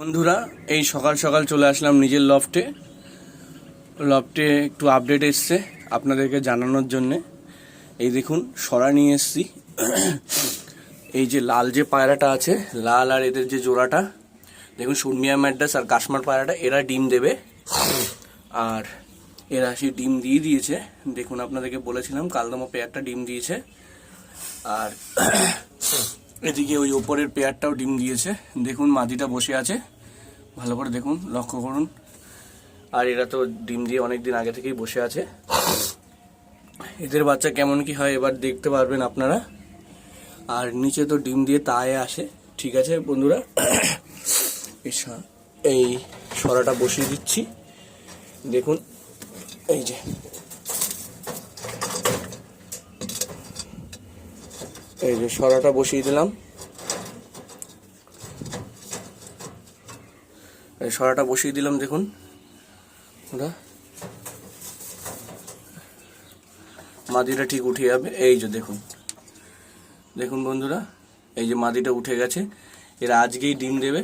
বন্ধুরা, এই সকাল সকাল চলে আসলাম নিজের লফটে একটু আপডেট এসছে আপনাদেরকে জানানোর জন্যে। এই দেখুন, সরা নিয়ে এসছি। এই যে লাল যে পায়রাটা আছে, লাল আর এদের যে জোড়াটা দেখুন, শূন্যিয়া ম্যাড্রাস আর কাশ্মার পায়রাটা, এরা ডিম দেবে। আর এরা সেই ডিম দিয়ে দিয়েছে। দেখুন, আপনাদেরকে বলেছিলাম কালদমা পেয়ারটা ডিম দিয়েছে। আর এদিকে ওই ওপরের পেয়ারটাও ডিম দিয়েছে। দেখুন, মাদিটা বসে আছে, ভালো করে দেখুন, লক্ষ্য করুন। আর এরা তো ডিম দিয়ে অনেক দিন আগে থেকেই বসে আছে। এদের বাচ্চা কেমন কি হয় এবার দেখতে পারবেন আপনারা। আর নিচে তো ডিম দিয়ে তায়ে আসে। ঠিক আছে বন্ধুরা, এই সরাটা বসিয়ে দিচ্ছি। দেখুন, এই যে সরাটা বসিয়ে দিলাম। সরাটা বসিয়ে দিলাম। দেখুন ওরা মাদিটা ঠিক উঠে যাবে। এই যে দেখুন দেখুন বন্ধুরা, এই যে মাদিটা উঠে গেছে। এরা আজকেই ডিম দেবে।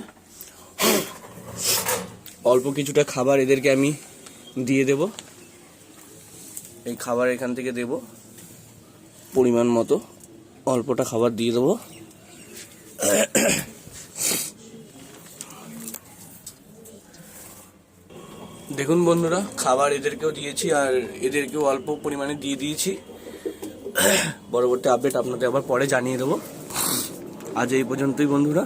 অল্প কিছুটা খাবার এদেরকে আমি দিয়ে দেব। এই খাবার এখান থেকে দেব, পরিমাণ মতো অল্পটা খাবার দিয়ে দেবো। দেখুন বন্ধুরা, খাবার এদেরকেও দিয়েছি আর এদেরকেও অল্প পরিমাণে দিয়ে দিয়েছি। পরবর্তী আপডেট আপনাদের আবার পরে জানিয়ে দেবো। আজ এই পর্যন্তই বন্ধুরা।